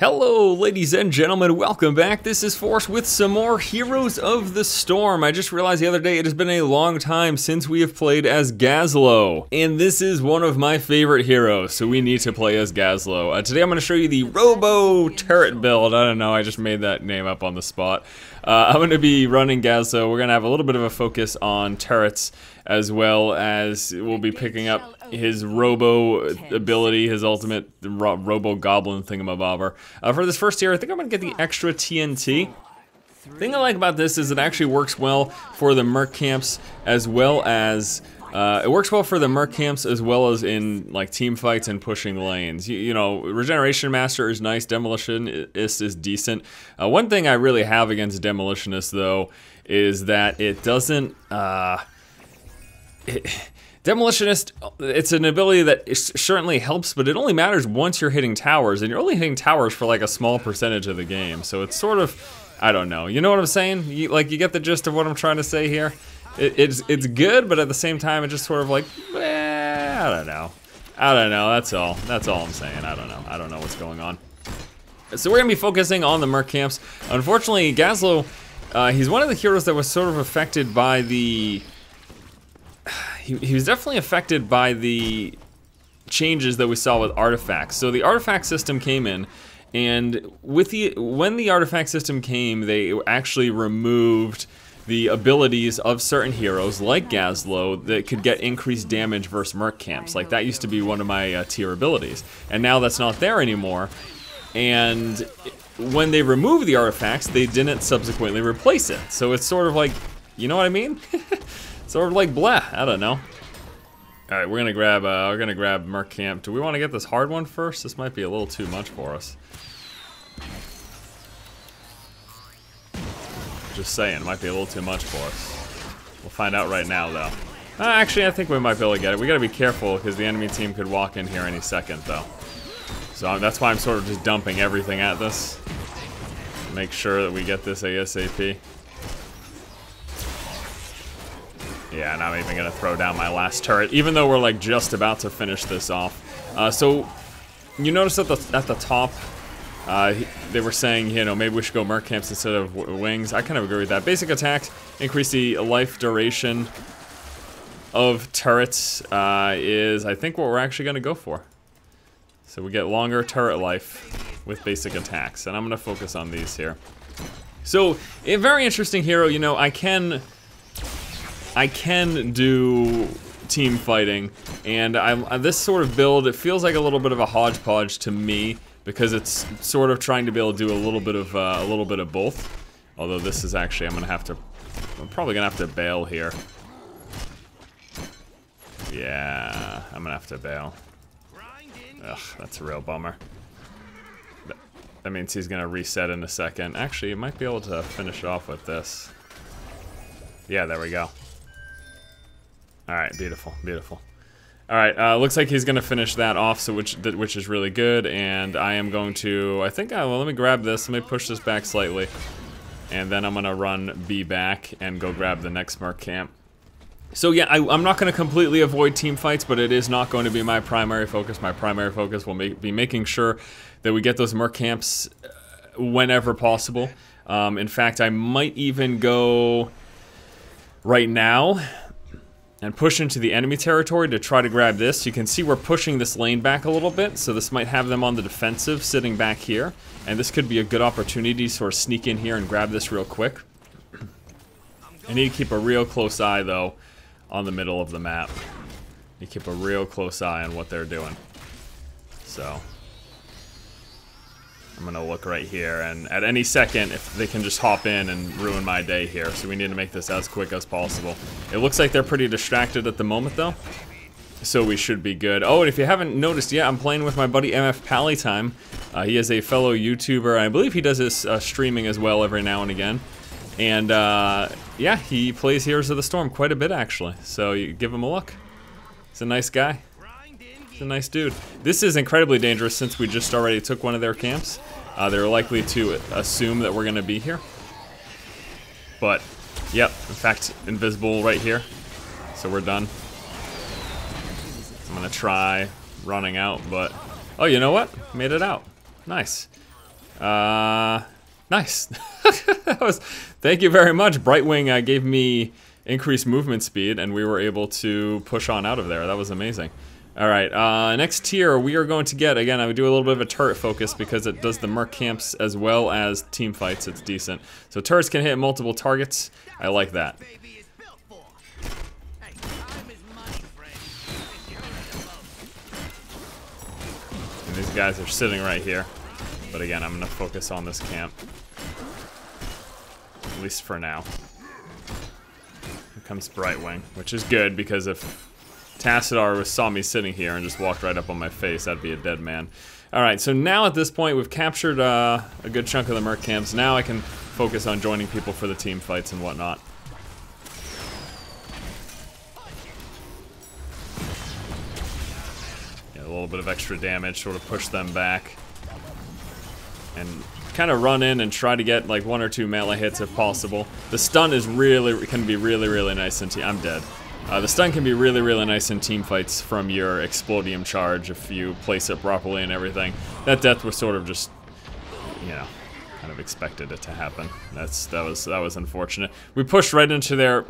Hello ladies and gentlemen, welcome back. This is Force with some more Heroes of the Storm. I just realized the other day it has been a long time since we have played as Gazlowe. And this is one of my favorite heroes, so we need to play as Gazlowe. Today I'm going to show you the Robo-Turret build. I don't know, I just made that name up on the spot. I'm going to be running Gazlowe. We're going to have a little bit of a focus on turrets, as well as we'll be picking up his Robo ability, his ultimate Robo-Goblin thingamabobber. For this first tier, I think I'm going to get the extra TNT. The thing I like about this is it actually works well for the merc camps, as well as in like team fights and pushing lanes. You know, Regeneration Master is nice, Demolitionist is decent. One thing I really have against Demolitionist though is that it doesn't. Demolitionist, it's an ability that certainly helps, but it only matters once you're hitting towers, and you're only hitting towers for like a small percentage of the game. So it's sort of, I don't know. You know what I'm saying? You get the gist of what I'm trying to say here. It's good, but at the same time, it's just sort of like, I don't know. That's all I'm saying. I don't know what's going on. So we're gonna be focusing on the merc camps. Unfortunately, Gazlowe, he's one of the heroes that was sort of affected by the. He was definitely affected by the changes that we saw with artifacts. So the artifact system came in, and when the artifact system came, they actually removed the abilities of certain heroes like Gazlowe that could get increased damage versus merc camps. Like that used to be one of my tier abilities, and now that's not there anymore. And when they removed the artifacts, they didn't subsequently replace it. So it's sort of like, you know what I mean? Sort of like blah, I don't know. All right, we're gonna grab merc camp. Do we want to get this hard one first? This might be a little too much for us. Just saying, it might be a little too much for us. We'll find out right now, though. Actually, I think we might be able to get it. We gotta be careful because the enemy team could walk in here any second, though. So that's why I'm sort of just dumping everything at this. Make sure that we get this ASAP. Yeah, and I'm even gonna throw down my last turret, even though we're like just about to finish this off. So you notice at the top, they were saying, you know, maybe we should go merc camps instead of wings. I kind of agree with that. Basic attacks increase the life duration of turrets is, I think, what we're actually gonna go for. So we get longer turret life with basic attacks, and I'm gonna focus on these here. So a very interesting hero. You know, I can do team fighting, and this sort of build, it feels like a little bit of a hodgepodge to me because it's sort of trying to be able to do a little bit of both. Although this is actually, I'm probably gonna have to bail here. Yeah, I'm gonna have to bail. Ugh, that's a real bummer. That means he's gonna reset in a second. Actually, you might be able to finish off with this. Yeah, there we go. Alright, beautiful, beautiful. Alright, looks like he's gonna finish that off, so which is really good, and I am going to, I think, well, let me grab this, let me push this back slightly, and then I'm gonna run B back and go grab the next merc camp. So yeah, I'm not gonna completely avoid team fights, but it is not going to be my primary focus. My primary focus will be making sure that we get those merc camps whenever possible. In fact, I might even go right now and push into the enemy territory to try to grab this. You can see we're pushing this lane back a little bit, so this might have them on the defensive sitting back here, and this could be a good opportunity to sort of sneak in here and grab this real quick. I need to keep a real close eye though on the middle of the map. You keep a real close eye on what they're doing. So I'm gonna look right here, and at any second, if they can just hop in and ruin my day here, so we need to make this as quick as possible. It looks like they're pretty distracted at the moment, though, so we should be good. Oh, and if you haven't noticed yet, I'm playing with my buddy MF Pallytime. He is a fellow YouTuber, and I believe he does his streaming as well every now and again. And yeah, he plays Heroes of the Storm quite a bit, actually, so you give him a look. He's a nice guy. A nice dude. This is incredibly dangerous since we just already took one of their camps. They're likely to assume that we're gonna be here. But, yep, in fact, invisible right here. So we're done. I'm gonna try running out, but, oh, you know what? Made it out. Nice. Nice. Thank you very much. Brightwing gave me increased movement speed, and we were able to push on out of there. That was amazing. All right, next tier we are going to get, again, I would do a little bit of a turret focus because it does the merc camps as well as team fights. It's decent. So turrets can hit multiple targets. I like that. And these guys are sitting right here. But again, I'm going to focus on this camp. At least for now. Here comes Brightwing, which is good because if Tassadar saw me sitting here and just walked right up on my face, that'd be a dead man. Alright, so now at this point we've captured a good chunk of the merc camps. Now I can focus on joining people for the team fights and whatnot. Yeah, a little bit of extra damage, sort of push them back. And kind of run in and try to get like 1 or 2 melee hits if possible. The stun is can be really nice in team. I'm dead. The stun can be really nice in team fights from your Explodium charge if you place it properly and everything. That death was sort of just, you know, kind of expected it to happen. That was unfortunate. We pushed right into their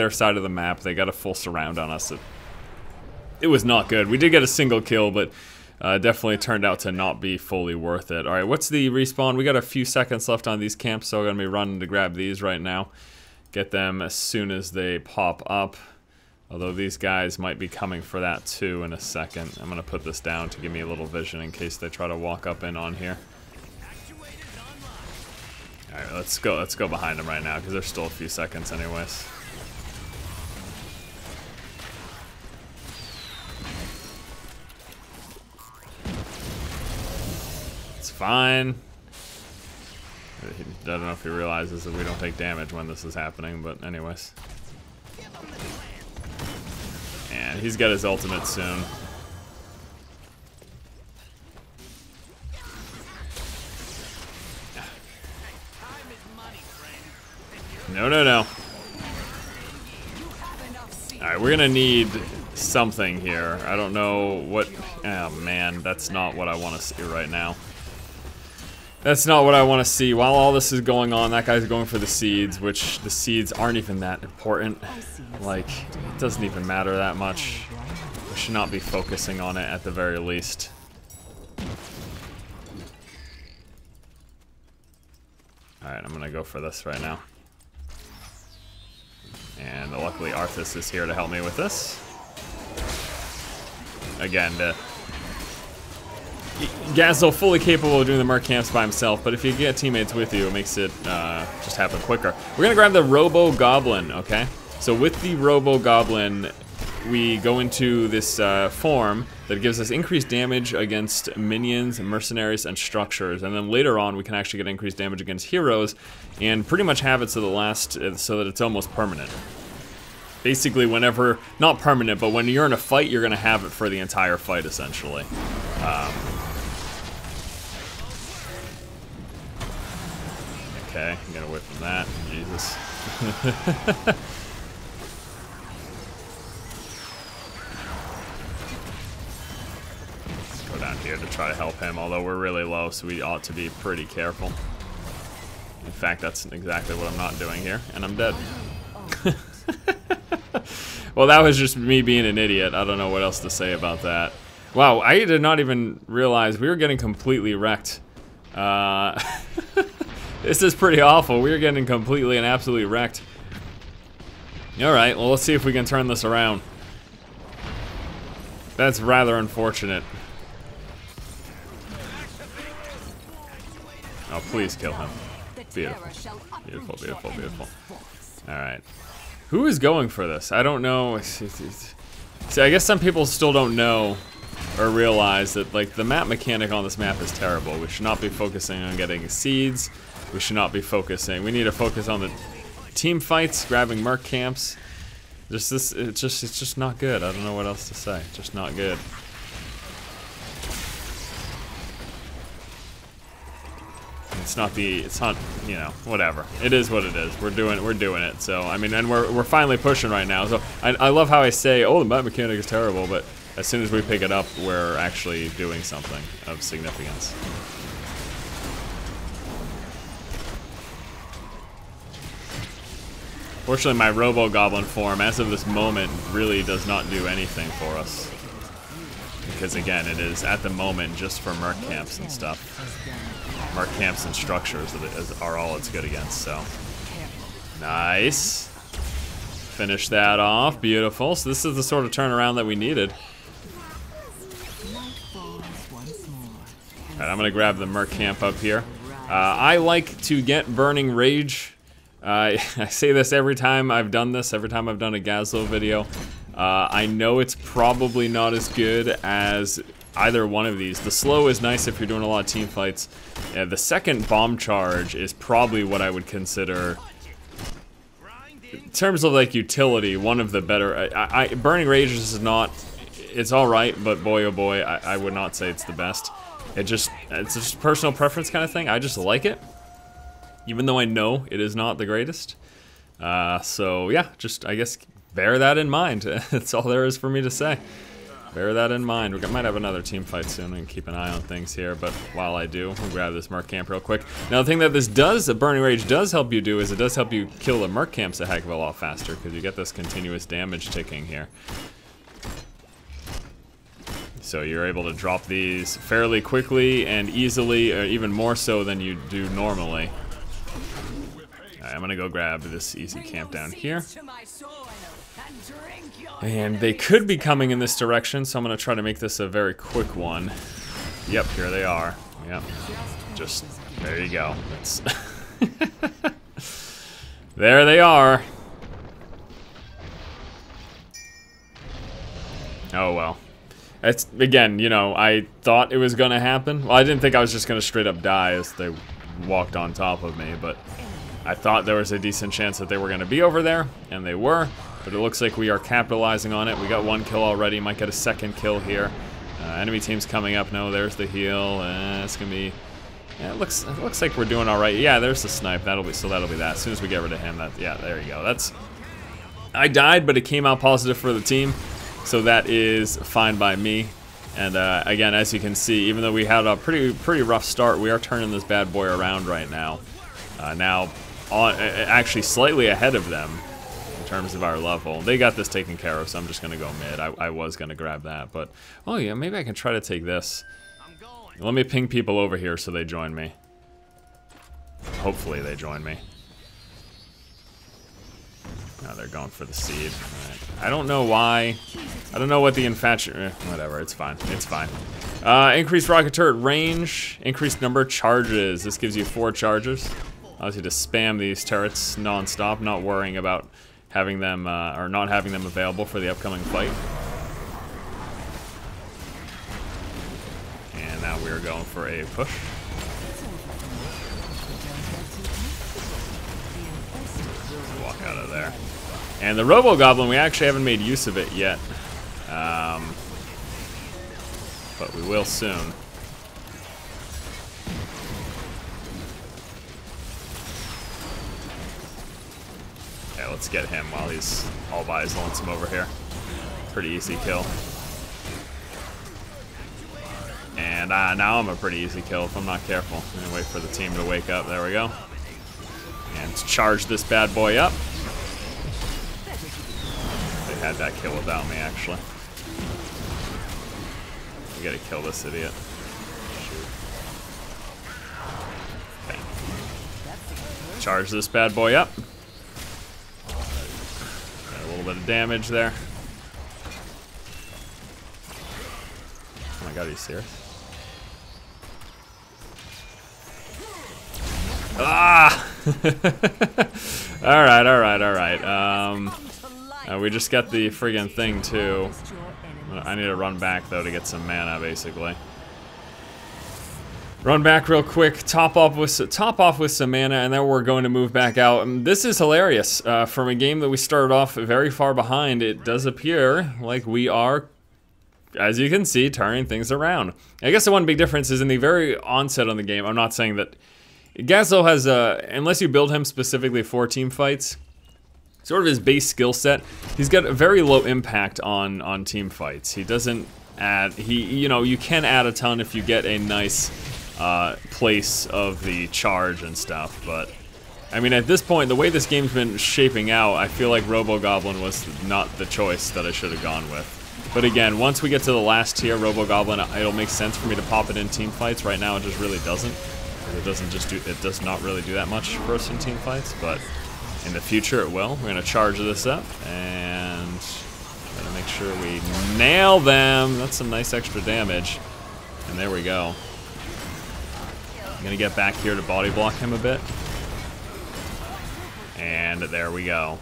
side of the map. They got a full surround on us. It was not good. We did get a single kill, but definitely turned out to not be fully worth it. All right, what's the respawn? We got a few seconds left on these camps, so I'm gonna be running to grab these right now. Get them as soon as they pop up. Although these guys might be coming for that too in a second. I'm gonna put this down to give me a little vision in case they try to walk up in on here. All right, let's go behind them right now because there's still a few seconds anyways. It's fine. I don't know if he realizes that we don't take damage when this is happening, but anyways. And he's got his ultimate soon. No. Alright, we're gonna need something here. I don't know what... Oh man, that's not what I want to see right now. That's not what I want to see. While all this is going on, that guy's going for the seeds, which the seeds aren't even that important. Like, it doesn't even matter that much. We should not be focusing on it at the very least. Alright, I'm gonna go for this right now. And luckily Arthas is here to help me with this. Again, Gazlowe fully capable of doing the merc camps by himself, but if you get teammates with you, it makes it just happen quicker. We're gonna grab the Robo-Goblin, okay? So with the Robo-Goblin, we go into this form that gives us increased damage against minions, mercenaries, and structures, and then later on we can actually get increased damage against heroes, and pretty much have it so that it's almost permanent. Basically, whenever, not permanent, but when you're in a fight, you're gonna have it for the entire fight, essentially. Okay, I'm gonna whip from that. Jesus. Let's go down here to try to help him, although we're really low, so we ought to be pretty careful. In fact, that's exactly what I'm not doing here, and I'm dead. Well, that was just me being an idiot. I don't know what else to say about that. Wow, I did not even realize we were getting completely wrecked. This is pretty awful. We were getting completely and absolutely wrecked. Alright, well, let's see if we can turn this around. That's rather unfortunate. Oh, please kill him. Beautiful. Beautiful, beautiful, beautiful. Alright. Who is going for this? I don't know. See, I guess some people still don't know or realize that, like, the map mechanic on this map is terrible. We should not be focusing on getting seeds. We should not be focusing. We need to focus on the team fights, grabbing merc camps. It's just not good. I don't know what else to say. Just not good. It's not, you know, whatever. It is what it is. We're doing it. So, I mean, and we're finally pushing right now. So, I love how I say, oh, the map mechanic is terrible, but as soon as we pick it up, we're actually doing something of significance. Fortunately, my Robo-Goblin form, as of this moment, really does not do anything for us. Because again, it is, at the moment, just for merc camps and stuff. Merc camps and structures are all it's good against, so. Nice. Finish that off, beautiful. So this is the sort of turnaround that we needed. Alright, I'm gonna grab the merc camp up here. I like to get Burning Rage. I say this every time I've done this, every time I've done a Gazlowe video. I know it's probably not as good as either one of these. The slow is nice if you're doing a lot of team fights. The second bomb charge is probably what I would consider, in terms of like utility, one of the better. Burning Rage is not, it's alright, but boy oh boy, I would not say it's the best. It's just a personal preference kind of thing. I just like it, even though I know it is not the greatest. So yeah, just I guess bear that in mind. That's all there is for me to say. Bear that in mind. We might have another team fight soon. We can keep an eye on things here, but while I do, we'll grab this merc camp real quick. Now the thing that this does, the Burning Rage does help you do, is it does help you kill the merc camps a heck of a lot faster, because you get this continuous damage ticking here. So you're able to drop these fairly quickly and easily, or even more so than you do normally. Alright, I'm gonna go grab this easy camp down here. And they could be coming in this direction, so I'm gonna try to make this a very quick one. Yep, here they are. Yep. Just, there you go. That's there they are. Oh well. It's, again, you know, I thought it was gonna happen. Well, I didn't think I was just gonna straight up die as they walked on top of me, but I thought there was a decent chance that they were gonna be over there, and they were. But it looks like we are capitalizing on it. We got one kill already, might get a second kill here. Enemy team's coming up. No, there's the heal. It's gonna be, yeah, it looks like we're doing all right. Yeah, there's the snipe. That'll be that. As soon as we get rid of him, yeah, there you go. That's, I died, but it came out positive for the team. So that is fine by me. And again, as you can see, even though we had a pretty rough start, we are turning this bad boy around right now. Actually slightly ahead of them in terms of our level. They got this taken care of, so I'm just gonna go mid. I was gonna grab that, but oh yeah, maybe I can try to take this. Let me ping people over here so they join me. Hopefully they join me. No, they're going for the seed. Right. I don't know why. I don't know what the infatuation. Whatever, it's fine. It's fine. Increased rocket turret range. Increased number of charges. This gives you 4 charges. Allows you to spam these turrets non-stop, not worrying about having them or not having them available for the upcoming fight. And now we are going for a push. Walk out of there. And the Robo-Goblin, we actually haven't made use of it yet. But we will soon. Okay, let's get him while he's all by his lonesome over here. Pretty easy kill. And now I'm a pretty easy kill if I'm not careful. I'm gonna wait for the team to wake up. There we go. And charge this bad boy up. They had that kill without me, actually. We gotta kill this idiot. Shoot. Okay. Charge this bad boy up. Got a little bit of damage there. Oh my god, are you serious? Ah! Alright. We just got the friggin' thing too. I need to run back though to get some mana, basically. Run back real quick, top off with some mana, and then we're going to move back out. And this is hilarious. From a game that we started off very far behind, it does appear like we are, as you can see, turning things around. I guess the one big difference is in the very onset on the game. I'm not saying that Gazlowe has unless you build him specifically for team fights, sort of his base skill set, he's got a very low impact on team fights. He doesn't add, you know, you can add a ton if you get a nice place of the charge and stuff, but I mean, at this point, the way this game's been shaping out, I feel like Robo-Goblin was not the choice that I should have gone with. But again, once we get to the last tier, Robo-Goblin, it'll make sense for me to pop it in team fights. Right now, it just really doesn't. It does not really do that much for us in team fights, but in the future it will. We're gonna charge this up, and gotta make sure we nail them. That's some nice extra damage. And there we go. I'm gonna get back here to body block him a bit. And there we go.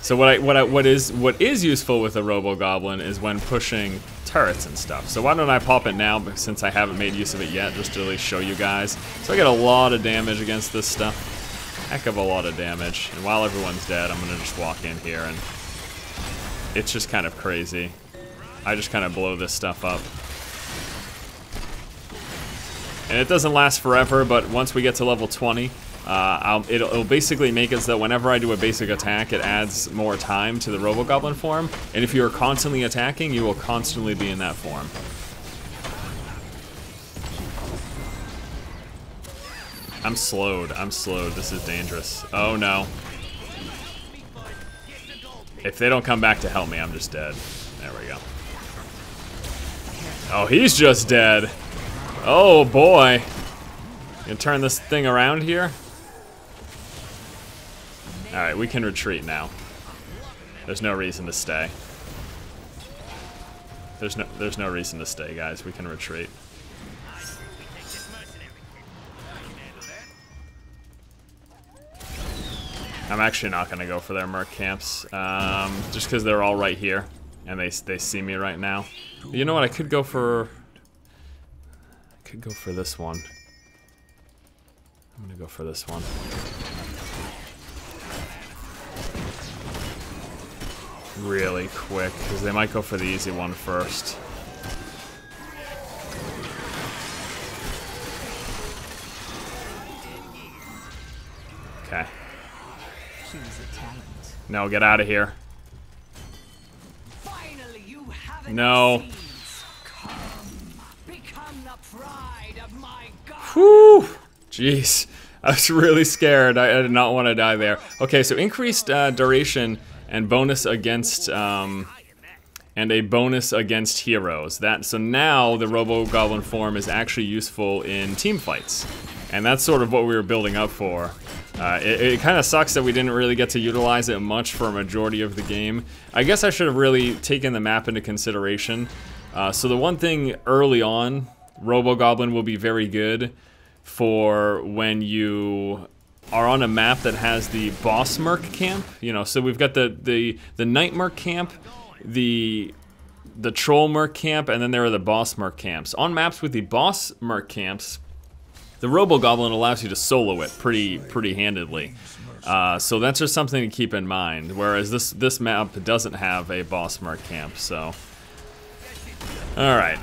So what is useful with a Robo-Goblin is when pushing turrets and stuff. So why don't I pop it now, since I haven't made use of it yet, just to at least show you guys. So I get a lot of damage against this stuff. Heck of a lot of damage. And while everyone's dead, I'm gonna just walk in here, and it's just kind of crazy. I just kind of blow this stuff up. And it doesn't last forever, but once we get to level 20, it'll basically make it so that whenever I do a basic attack, it adds more time to the Robo-Goblin form. And if you are constantly attacking, you will constantly be in that form. I'm slowed. This is dangerous. Oh no. If they don't come back to help me, I'm just dead. There we go. Oh, he's just dead. Oh boy. Gonna turn this thing around here. Alright, we can retreat now. There's no reason to stay. There's no reason to stay, guys. We can retreat. I'm actually not gonna go for their merc camps, just because they're all right here, and they see me right now. You know what? I could go for this one. I'm gonna go for this one. Really quick, because they might go for the easy one first. Okay. No, get out of here. No. Whew. Jeez. I was really scared. I did not want to die there. Okay, so increased duration and bonus against and a bonus against heroes. So now the Robo-Goblin form is actually useful in team fights, and that's sort of what we were building up for. It kind of sucks that we didn't really get to utilize it much for a majority of the game. I guess I should have really taken the map into consideration. So the one thing early on, Robo-Goblin will be very good for when you are on a map that has the boss merc camp. You know, so we've got the knight merc camp, the troll merc camp, and then there are the boss merc camps. On maps with the boss merc camps, the Robo-Goblin allows you to solo it pretty handedly. So that's just something to keep in mind. Whereas this map doesn't have a boss merc camp. So, all right,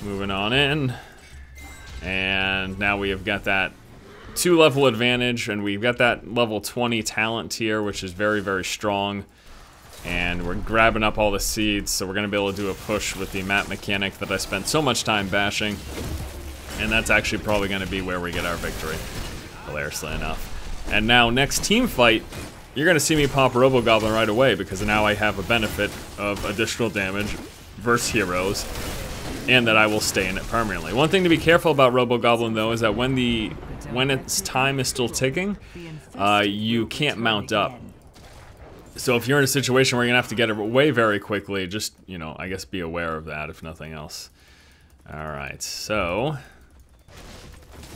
moving on in, and now we have got that 2-level advantage, and we've got that level 20 talent tier, which is very strong. And we're grabbing up all the seeds, so we're gonna be able to do a push with the map mechanic that I spent so much time bashing. And that's actually probably going to be where we get our victory, hilariously enough. And now, next team fight, you're going to see me pop Robo-Goblin right away, because now I have a benefit of additional damage versus heroes, and that I will stay in it permanently. One thing to be careful about Robo-Goblin, though, is that when its time is still ticking, you can't mount up. So if you're in a situation where you're going to have to get away very quickly, just, you know, I guess be aware of that, if nothing else. Alright, so...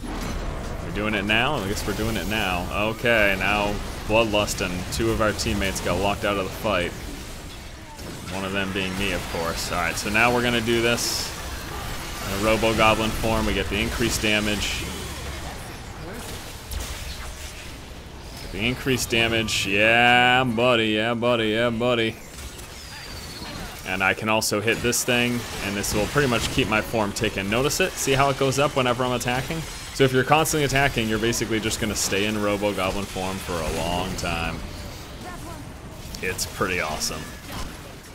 we're doing it now? I guess we're doing it now. Okay, now Bloodlust and 2 of our teammates got locked out of the fight. One of them being me, of course. Alright, so now we're gonna do this in a Robo-Goblin form. We get the increased damage. Get the increased damage. Yeah, buddy, yeah, buddy, yeah, buddy. And I can also hit this thing, and this will pretty much keep my form ticking. Notice it? See how it goes up whenever I'm attacking? So if you're constantly attacking, you're basically just going to stay in Robo-Goblin form for a long time. It's pretty awesome.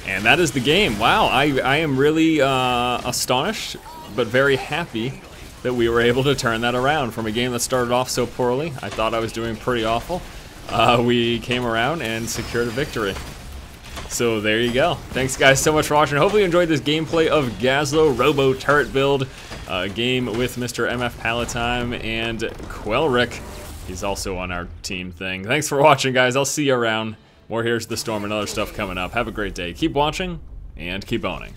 And that is the game. Wow, I am really astonished, but very happy that we were able to turn that around from a game that started off so poorly. I thought I was doing pretty awful. We came around and secured a victory. So there you go. Thanks guys so much for watching. Hopefully you enjoyed this gameplay of Gazlowe Robo Turret build. Game with Mr. MF Palatine and Clockwerk. He's also on our team thing. Thanks for watching, guys. I'll see you around. More Here's the Storm and other stuff coming up. Have a great day. Keep watching and keep owning.